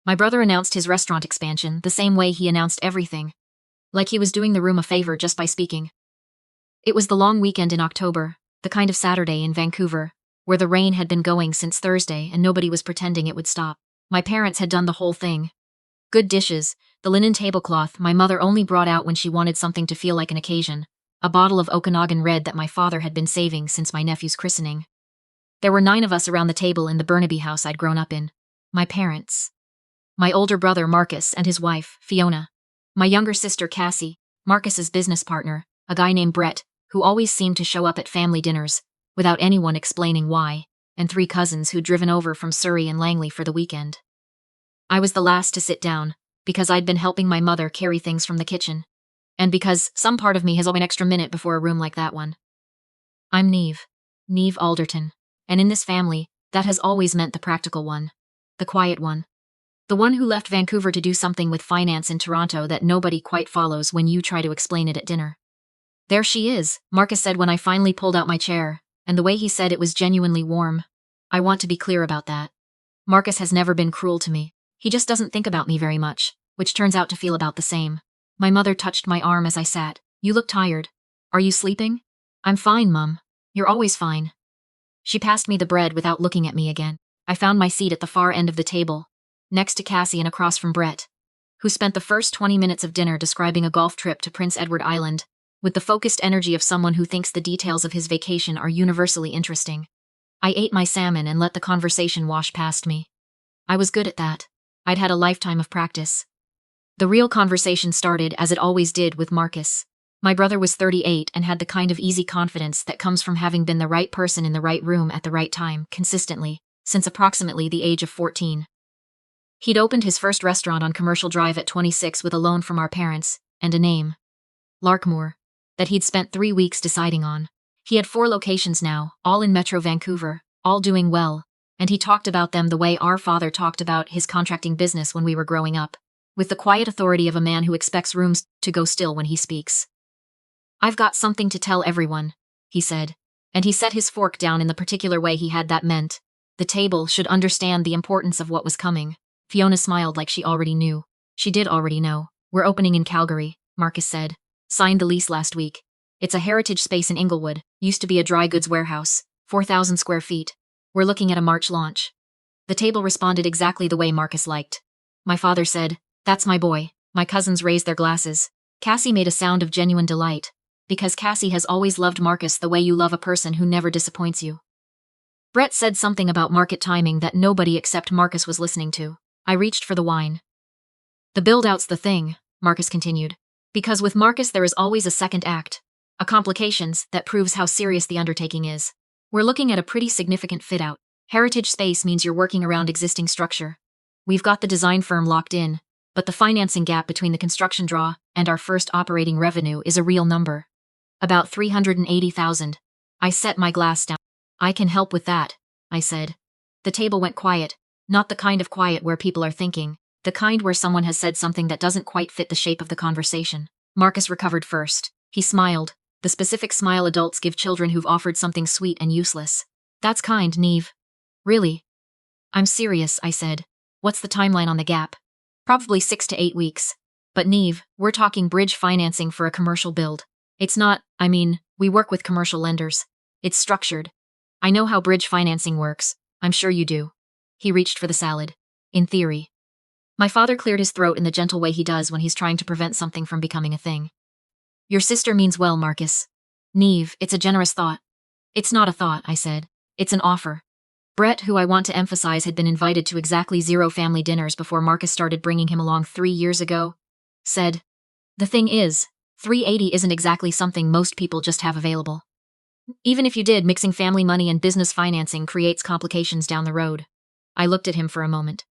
My brother announced his restaurant expansion the same way he announced everything. Like he was doing the room a favor just by speaking. It was the long weekend in October, the kind of Saturday in Vancouver, where the rain had been going since Thursday and nobody was pretending it would stop. My parents had done the whole thing. Good dishes, the linen tablecloth my mother only brought out when she wanted something to feel like an occasion, a bottle of Okanagan Red that my father had been saving since my nephew's christening. There were 9 of us around the table in the Burnaby house I'd grown up in. My parents. My older brother Marcus and his wife, Fiona. My younger sister Cassie, Marcus's business partner, a guy named Brett, who always seemed to show up at family dinners, without anyone explaining why, and 3 cousins who'd driven over from Surrey and Langley for the weekend. I was the last to sit down, because I'd been helping my mother carry things from the kitchen, and because some part of me has always an extra minute before a room like that one. I'm Neve Alderton, and in this family, that has always meant the practical one, the quiet one. The one who left Vancouver to do something with finance in Toronto that nobody quite follows when you try to explain it at dinner. There she is, Marcus said when I finally pulled out my chair, and the way he said it was genuinely warm. I want to be clear about that. Marcus has never been cruel to me. He just doesn't think about me very much, which turns out to feel about the same. My mother touched my arm as I sat. You look tired. Are you sleeping? I'm fine, Mum. You're always fine. She passed me the bread without looking at me again. I found my seat at the far end of the table, next to Cassie and across from Brett, who spent the first 20 minutes of dinner describing a golf trip to Prince Edward Island, with the focused energy of someone who thinks the details of his vacation are universally interesting. I ate my salmon and let the conversation wash past me. I was good at that. I'd had a lifetime of practice. The real conversation started as it always did with Marcus. My brother was 38 and had the kind of easy confidence that comes from having been the right person in the right room at the right time, consistently, since approximately the age of 14. He'd opened his first restaurant on Commercial Drive at 26 with a loan from our parents, and a name. Larkmoor. That he'd spent 3 weeks deciding on. He had 4 locations now, all in Metro Vancouver, all doing well, and he talked about them the way our father talked about his contracting business when we were growing up, with the quiet authority of a man who expects rooms to go still when he speaks. I've got something to tell everyone, he said, and he set his fork down in the particular way he had that meant. The table should understand the importance of what was coming. Fiona smiled like she already knew. She did already know. We're opening in Calgary, Marcus said. Signed the lease last week. It's a heritage space in Inglewood, used to be a dry goods warehouse, 4,000 square feet. We're looking at a March launch. The table responded exactly the way Marcus liked. My father said, "That's my boy." My cousins raised their glasses. Cassie made a sound of genuine delight, because Cassie has always loved Marcus the way you love a person who never disappoints you. Brett said something about market timing that nobody except Marcus was listening to. I reached for the wine. The build-out's the thing, Marcus continued. Because with Marcus there is always a second act, a complications that proves how serious the undertaking is. We're looking at a pretty significant fit-out. Heritage space means you're working around existing structure. We've got the design firm locked in, but the financing gap between the construction draw and our first operating revenue is a real number. About $380,000. I set my glass down. I can help with that, I said. The table went quiet, not the kind of quiet where people are thinking, the kind where someone has said something that doesn't quite fit the shape of the conversation. Marcus recovered first. He smiled, the specific smile adults give children who've offered something sweet and useless. That's kind, Neve. Really? I'm serious, I said. What's the timeline on the gap? Probably 6 to 8 weeks. But Neve, we're talking bridge financing for a commercial build. It's not, we work with commercial lenders. It's structured. I know how bridge financing works. I'm sure you do. He reached for the salad. In theory. My father cleared his throat in the gentle way he does when he's trying to prevent something from becoming a thing. Your sister means well, Marcus. Neve, it's a generous thought. It's not a thought, I said. It's an offer. Brett, who I want to emphasize had been invited to exactly 0 family dinners before Marcus started bringing him along 3 years ago, said, "The thing is, 380 isn't exactly something most people just have available. Even if you did, mixing family money and business financing creates complications down the road." I looked at him for a moment.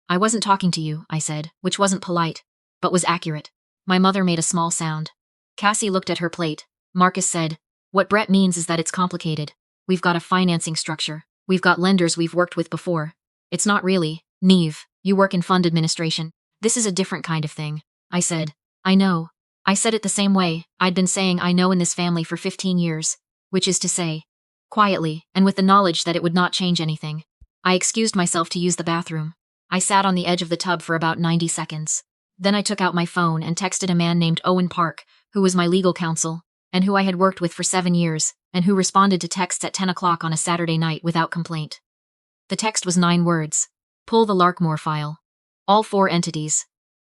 "I wasn't talking to you," I said, which wasn't polite, but was accurate. My mother made a small sound. Cassie looked at her plate. Marcus said, "What Brett means is that it's complicated. We've got a financing structure. We've got lenders we've worked with before. It's not really, Neve, you work in fund administration. This is a different kind of thing." I said, "I know." I said it the same way I'd been saying I know in this family for 15 years, which is to say, quietly, and with the knowledge that it would not change anything. I excused myself to use the bathroom. I sat on the edge of the tub for about 90 seconds. Then I took out my phone and texted a man named Owen Park, who was my legal counsel, and who I had worked with for 7 years, and who responded to texts at 10 o'clock on a Saturday night without complaint. The text was 9 words. Pull the Larkmore file. All 4 entities.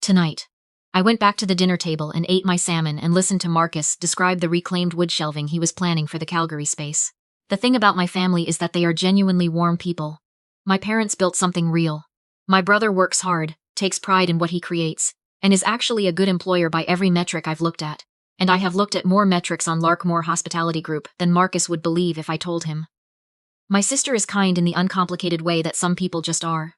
Tonight. I went back to the dinner table and ate my salmon and listened to Marcus describe the reclaimed wood shelving he was planning for the Calgary space. The thing about my family is that they are genuinely warm people. My parents built something real. My brother works hard, takes pride in what he creates, and is actually a good employer by every metric I've looked at. And I have looked at more metrics on Larkmore Hospitality Group than Marcus would believe if I told him. My sister is kind in the uncomplicated way that some people just are.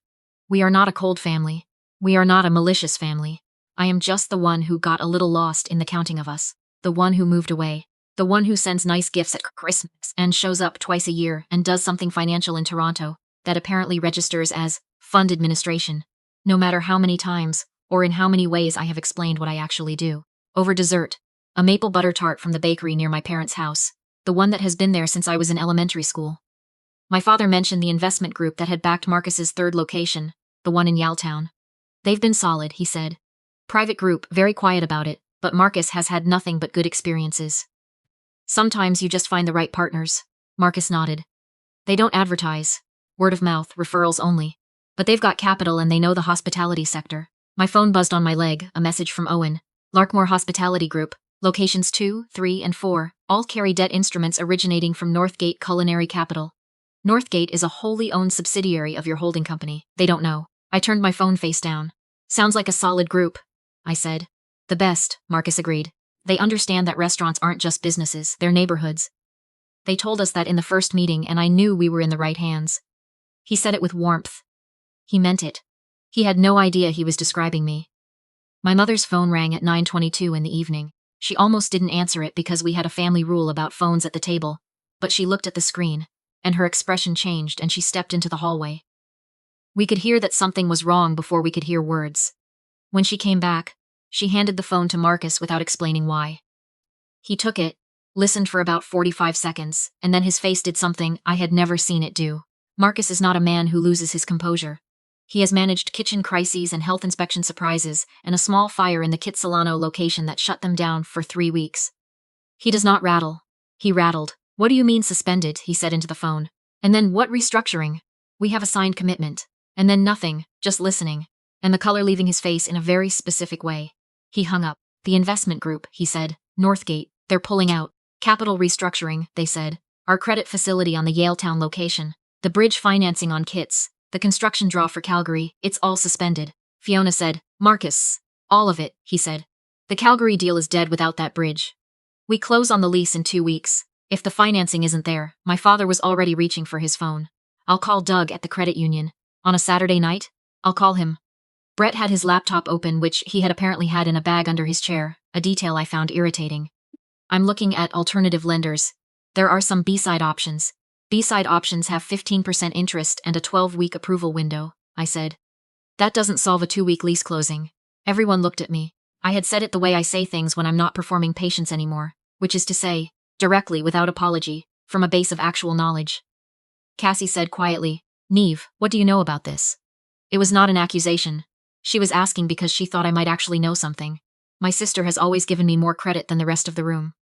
We are not a cold family. We are not a malicious family. I am just the one who got a little lost in the counting of us, the one who moved away, the one who sends nice gifts at Christmas and shows up twice a year and does something financial in Toronto that apparently registers as fund administration, no matter how many times or in how many ways I have explained what I actually do. Over dessert, a maple butter tart from the bakery near my parents' house, the one that has been there since I was in elementary school. My father mentioned the investment group that had backed Marcus's 3rd location, the one in Yaletown. They've been solid, he said. Private group, very quiet about it, but Marcus has had nothing but good experiences. Sometimes you just find the right partners. Marcus nodded. They don't advertise. Word of mouth, referrals only. But they've got capital and they know the hospitality sector. My phone buzzed on my leg, a message from Owen. Larkmore Hospitality Group, locations 2, 3, and 4, all carry debt instruments originating from Northgate Culinary Capital. Northgate is a wholly owned subsidiary of your holding company. They don't know. I turned my phone face down. Sounds like a solid group, I said. The best, Marcus agreed. They understand that restaurants aren't just businesses, they're neighborhoods. They told us that in the first meeting and I knew we were in the right hands. He said it with warmth. He meant it. He had no idea he was describing me. My mother's phone rang at 9:22 in the evening. She almost didn't answer it because we had a family rule about phones at the table, but she looked at the screen, and her expression changed and she stepped into the hallway. We could hear that something was wrong before we could hear words. When she came back, she handed the phone to Marcus without explaining why. He took it, listened for about 45 seconds, and then his face did something I had never seen it do. Marcus is not a man who loses his composure. He has managed kitchen crises and health inspection surprises and a small fire in the Kitsilano location that shut them down for 3 weeks. He does not rattle. He rattled. What do you mean suspended? He said into the phone. And then what restructuring? We have a signed commitment. And then nothing, just listening. And the color leaving his face in a very specific way. He hung up. The investment group, he said. Northgate, they're pulling out. Capital restructuring, they said. Our credit facility on the Yaletown location. The bridge financing on Kits. The construction draw for Calgary, it's all suspended. Fiona said, Marcus. All of it, he said. The Calgary deal is dead without that bridge. We close on the lease in 2 weeks. If the financing isn't there, my father was already reaching for his phone. I'll call Doug at the credit union. On a Saturday night? I'll call him. Brett had his laptop open, which he had apparently had in a bag under his chair, a detail I found irritating. I'm looking at alternative lenders. There are some B-side options. B-side options have 15% interest and a 12-week approval window, I said. That doesn't solve a 2-week lease closing. Everyone looked at me. I had said it the way I say things when I'm not performing patience anymore, which is to say, directly without apology, from a base of actual knowledge. Cassie said quietly, Neve, what do you know about this? It was not an accusation. She was asking because she thought I might actually know something. My sister has always given me more credit than the rest of the room.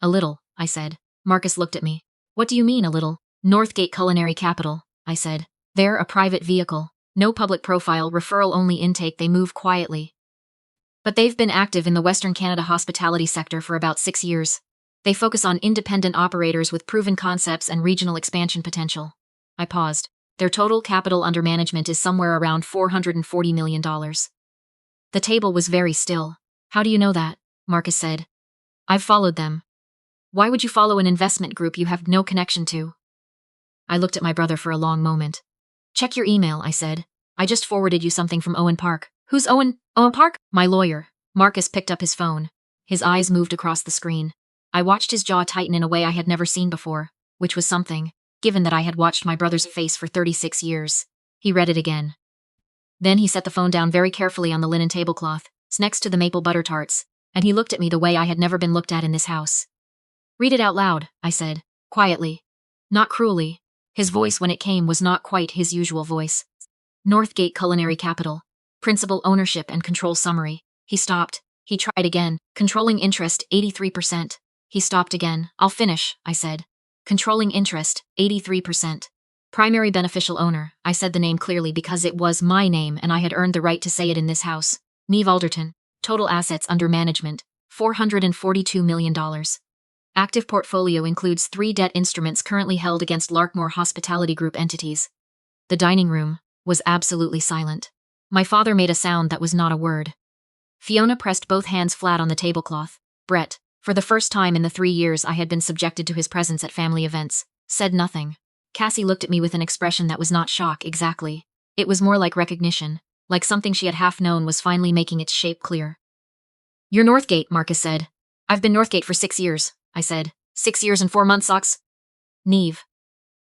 A little, I said. Marcus looked at me. What do you mean a little? Northgate Culinary Capital, I said. They're a private vehicle. No public profile, referral-only intake, they move quietly. But they've been active in the Western Canada hospitality sector for about 6 years. They focus on independent operators with proven concepts and regional expansion potential. I paused. Their total capital under management is somewhere around $440 million. The table was very still. How do you know that? Marcus said. I've followed them. Why would you follow an investment group you have no connection to? I looked at my brother for a long moment. Check your email, I said. I just forwarded you something from Owen Park. Who's Owen? Owen Park? My lawyer. Marcus picked up his phone. His eyes moved across the screen. I watched his jaw tighten in a way I had never seen before, which was something, given that I had watched my brother's face for 36 years. He read it again. Then he set the phone down very carefully on the linen tablecloth, next to the maple butter tarts, and he looked at me the way I had never been looked at in this house. Read it out loud, I said, quietly. Not cruelly. His voice when it came was not quite his usual voice. Northgate Culinary Capital. Principal ownership and control summary. He stopped. He tried again. Controlling interest, 83%. He stopped again. I'll finish, I said. Controlling interest, 83%. Primary beneficial owner. I said the name clearly because it was my name and I had earned the right to say it in this house. Neve Alderton. Total assets under management, $442 million. Active portfolio includes 3 debt instruments currently held against Larkmore Hospitality Group entities. The dining room was absolutely silent. My father made a sound that was not a word. Fiona pressed both hands flat on the tablecloth. Brett, for the first time in the 3 years I had been subjected to his presence at family events, said nothing. Cassie looked at me with an expression that was not shock exactly. It was more like recognition, like something she had half known was finally making its shape clear. You're Northgate, Marcus said. I've been Northgate for 6 years, I said. 6 years and 4 months, Ox? Neve.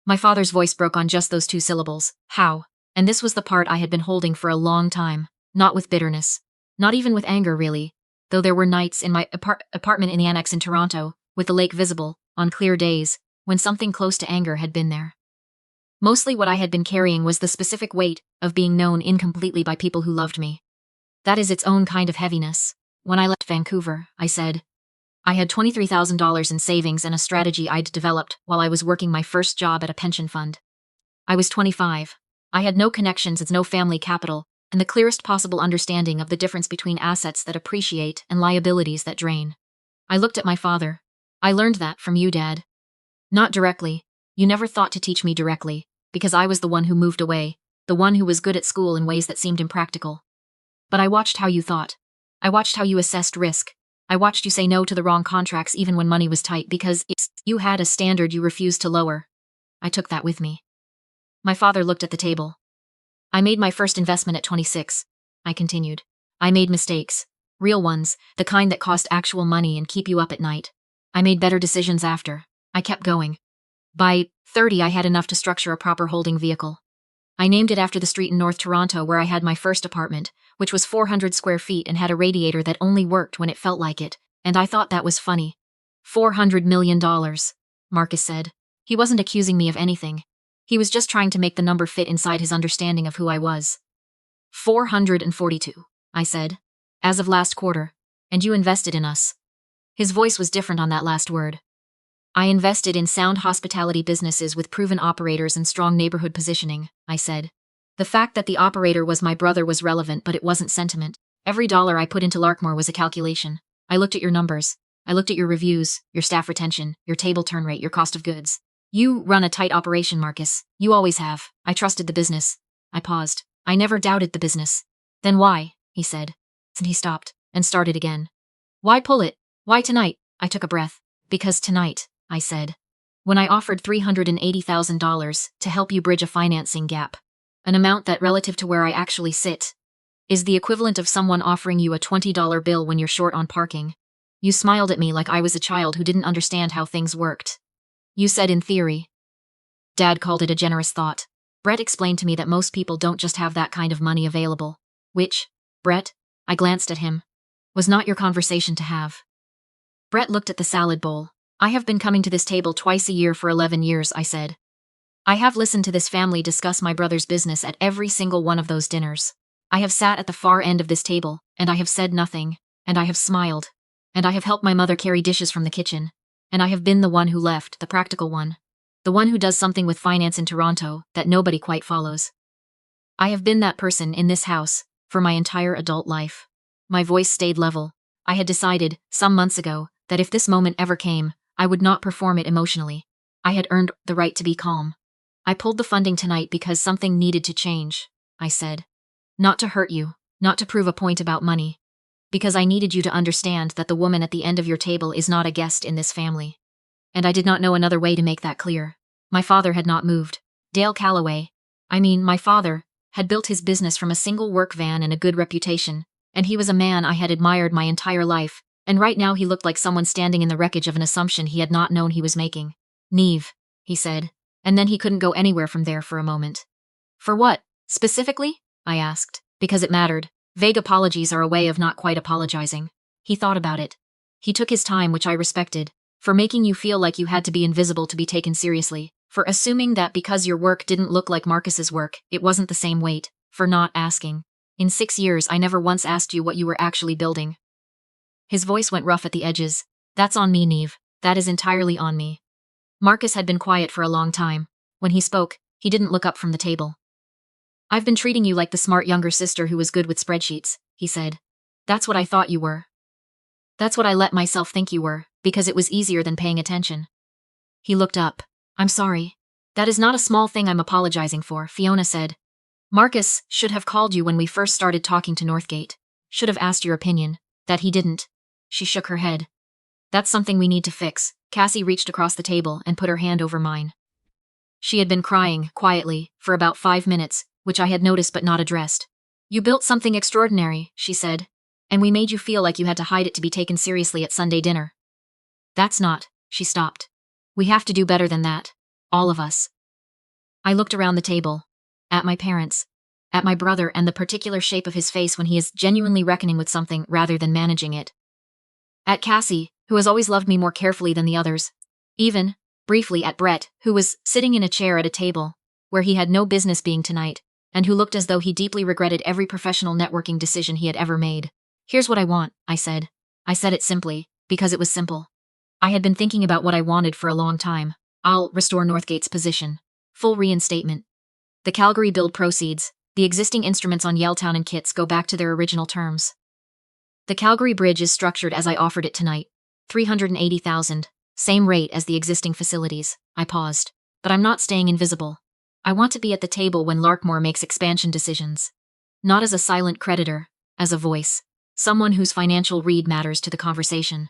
My father's voice broke on just those 2 syllables. How? And this was the part I had been holding for a long time, not with bitterness. Not even with anger, really, though there were nights in my apartment in the annex in Toronto, with the lake visible, on clear days, when something close to anger had been there. Mostly what I had been carrying was the specific weight of being known incompletely by people who loved me. That is its own kind of heaviness. When I left Vancouver, I said, I had $23,000 in savings and a strategy I'd developed while I was working my first job at a pension fund. I was 25. I had no connections and no family capital, and the clearest possible understanding of the difference between assets that appreciate and liabilities that drain. I looked at my father. I learned that from you, Dad. Not directly. You never thought to teach me directly, because I was the one who moved away, the one who was good at school in ways that seemed impractical. But I watched how you thought. I watched how you assessed risk. I watched you say no to the wrong contracts even when money was tight because you had a standard you refused to lower. I took that with me. My father looked at the table. I made my first investment at 26, I continued. I made mistakes. Real ones, the kind that cost actual money and keep you up at night. I made better decisions after. I kept going. By 30, I had enough to structure a proper holding vehicle. I named it after the street in North Toronto where I had my first apartment, which was 400 square feet and had a radiator that only worked when it felt like it, and I thought that was funny. $400 million, Marcus said. He wasn't accusing me of anything. He was just trying to make the number fit inside his understanding of who I was. 442, I said. As of last quarter. And you invested in us. His voice was different on that last word. I invested in sound hospitality businesses with proven operators and strong neighborhood positioning, I said. The fact that the operator was my brother was relevant, but it wasn't sentiment. Every dollar I put into Larkmore was a calculation. I looked at your numbers. I looked at your reviews, your staff retention, your table turn rate, your cost of goods. You run a tight operation, Marcus. You always have. I trusted the business. I paused. I never doubted the business. Then why? He said. And he stopped and started again. Why pull it? Why tonight? I took a breath. Because tonight, I said. When I offered $380,000 to help you bridge a financing gap, an amount that, relative to where I actually sit, is the equivalent of someone offering you a $20 bill when you're short on parking. You smiled at me like I was a child who didn't understand how things worked. You said in theory. Dad called it a generous thought. Brett explained to me that most people don't just have that kind of money available. Which, Brett, I glanced at him, was not your conversation to have. Brett looked at the salad bowl. I have been coming to this table twice a year for 11 years, I said. I have listened to this family discuss my brother's business at every single one of those dinners. I have sat at the far end of this table, and I have said nothing, and I have smiled, and I have helped my mother carry dishes from the kitchen, and I have been the one who left, the practical one, the one who does something with finance in Toronto that nobody quite follows. I have been that person in this house for my entire adult life. My voice stayed level. I had decided, some months ago, that if this moment ever came, I would not perform it emotionally. I had earned the right to be calm. I pulled the funding tonight because something needed to change, I said. Not to hurt you, not to prove a point about money. Because I needed you to understand that the woman at the end of your table is not a guest in this family. And I did not know another way to make that clear. My father had not moved. Dale Calloway, my father, had built his business from a single work van and a good reputation, and he was a man I had admired my entire life, and right now he looked like someone standing in the wreckage of an assumption he had not known he was making. Neve, he said, and then he couldn't go anywhere from there for a moment. For what, specifically? I asked, because it mattered. Vague apologies are a way of not quite apologizing. He thought about it. He took his time, which I respected, for making you feel like you had to be invisible to be taken seriously, for assuming that because your work didn't look like Marcus's work, it wasn't the same weight. for not asking. In 6 years I never once asked you what you were actually building. His voice went rough at the edges. That's on me, Neve. That is entirely on me. Marcus had been quiet for a long time. When he spoke, he didn't look up from the table. I've been treating you like the smart younger sister who was good with spreadsheets, he said. That's what I thought you were. That's what I let myself think you were, because it was easier than paying attention. He looked up. I'm sorry. That is not a small thing I'm apologizing for, Fiona said. Marcus should have called you when we first started talking to Northgate. Should have asked your opinion. That he didn't. She shook her head. That's something we need to fix. Cassie reached across the table and put her hand over mine. She had been crying, quietly, for about 5 minutes, which I had noticed but not addressed. You built something extraordinary, she said, and we made you feel like you had to hide it to be taken seriously at Sunday dinner. That's not, she stopped. We have to do better than that. All of us. I looked around the table. At my parents. At my brother and the particular shape of his face when he is genuinely reckoning with something rather than managing it. At Cassie, who has always loved me more carefully than the others. Even, briefly, at Brett, who was sitting in a chair at a table, where he had no business being tonight, and who looked as though he deeply regretted every professional networking decision he had ever made. Here's what I want, I said. I said it simply, because it was simple. I had been thinking about what I wanted for a long time. I'll restore Northgate's position. Full reinstatement. The Calgary build proceeds. The existing instruments on Yelltown and kits go back to their original terms. The Calgary bridge is structured as I offered it tonight. $380,000. Same rate as the existing facilities. I paused. But I'm not staying invisible. I want to be at the table when Larkmore makes expansion decisions. Not as a silent creditor, as a voice. Someone whose financial read matters to the conversation.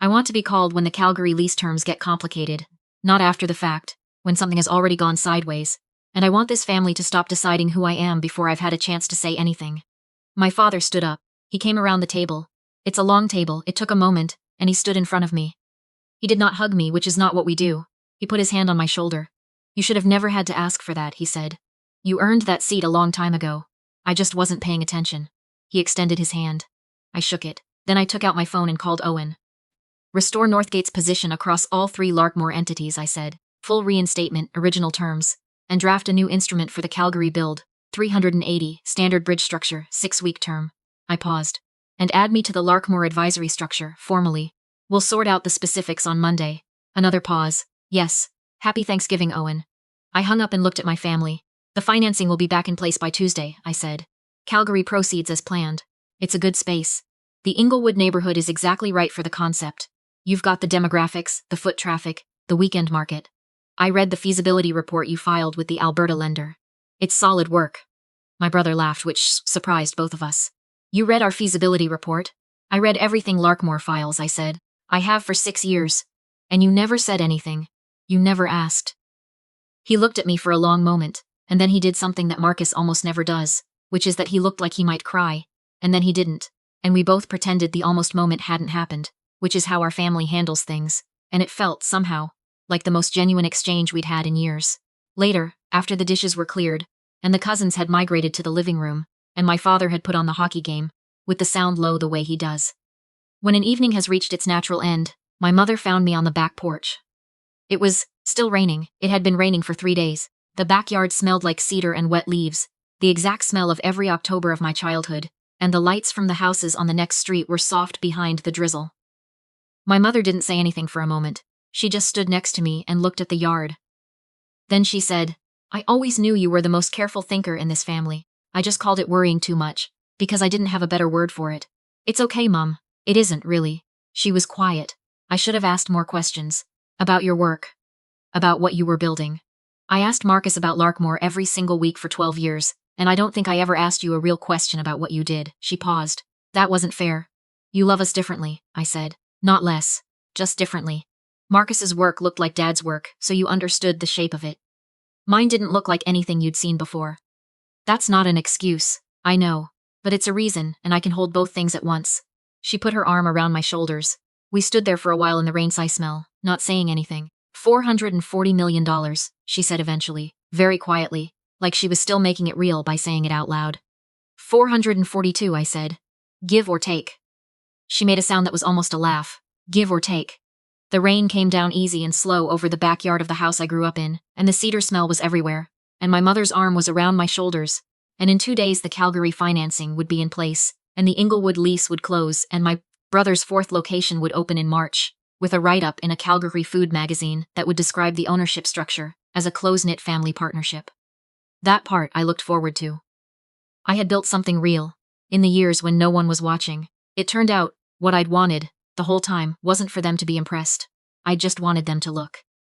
I want to be called when the Calgary lease terms get complicated, not after the fact, when something has already gone sideways, and I want this family to stop deciding who I am before I've had a chance to say anything. My father stood up. He came around the table. It's a long table, it took a moment, and he stood in front of me. He did not hug me, which is not what we do. He put his hand on my shoulder. You should have never had to ask for that, he said. You earned that seat a long time ago. I just wasn't paying attention. He extended his hand. I shook it. Then I took out my phone and called Owen. Restore Northgate's position across all 3 Larkmore entities, I said. Full reinstatement, original terms. And draft a new instrument for the Calgary build. 380, standard bridge structure, 6-week term. I paused. And add me to the Larkmore advisory structure, formally. We'll sort out the specifics on Monday. Another pause. Yes. Happy Thanksgiving, Owen. I hung up and looked at my family. The financing will be back in place by Tuesday, I said. Calgary proceeds as planned. It's a good space. The Inglewood neighborhood is exactly right for the concept. You've got the demographics, the foot traffic, the weekend market. I read the feasibility report you filed with the Alberta lender. It's solid work. My brother laughed, which surprised both of us. You read our feasibility report? I read everything Larkmore files, I said. I have for 6 years. And you never said anything. You never asked. He looked at me for a long moment, and then he did something that Marcus almost never does, which is that he looked like he might cry, and then he didn't, and we both pretended the almost moment hadn't happened, which is how our family handles things, and it felt, somehow, like the most genuine exchange we'd had in years. Later, after the dishes were cleared, and the cousins had migrated to the living room, and my father had put on the hockey game, with the sound low the way he does. When an evening has reached its natural end, my mother found me on the back porch. It was still raining. It had been raining for 3 days. The backyard smelled like cedar and wet leaves, the exact smell of every October of my childhood, and the lights from the houses on the next street were soft behind the drizzle. My mother didn't say anything for a moment. She just stood next to me and looked at the yard. Then she said, I always knew you were the most careful thinker in this family. I just called it worrying too much, because I didn't have a better word for it. It's okay, Mum. It isn't, really. She was quiet. I should have asked more questions. About your work. About what you were building. I asked Marcus about Larkmore every single week for 12 years, and I don't think I ever asked you a real question about what you did. She paused. That wasn't fair. You love us differently, I said. Not less. Just differently. Marcus's work looked like Dad's work, so you understood the shape of it. Mine didn't look like anything you'd seen before. That's not an excuse, I know, but it's a reason, and I can hold both things at once. She put her arm around my shoulders. We stood there for a while in the rain-sigh smell, not saying anything. $440 million, she said eventually, very quietly, like she was still making it real by saying it out loud. 442, I said. Give or take. She made a sound that was almost a laugh. Give or take. The rain came down easy and slow over the backyard of the house I grew up in, and the cedar smell was everywhere, and my mother's arm was around my shoulders, And in 2 days the Calgary financing would be in place, and the Inglewood lease would close, and my brother's fourth location would open in March, with a write-up in a Calgary food magazine that would describe the ownership structure as a close-knit family partnership. That part I looked forward to. I had built something real, in the years when no one was watching. It turned out, what I'd wanted, the whole time, wasn't for them to be impressed. I just wanted them to look.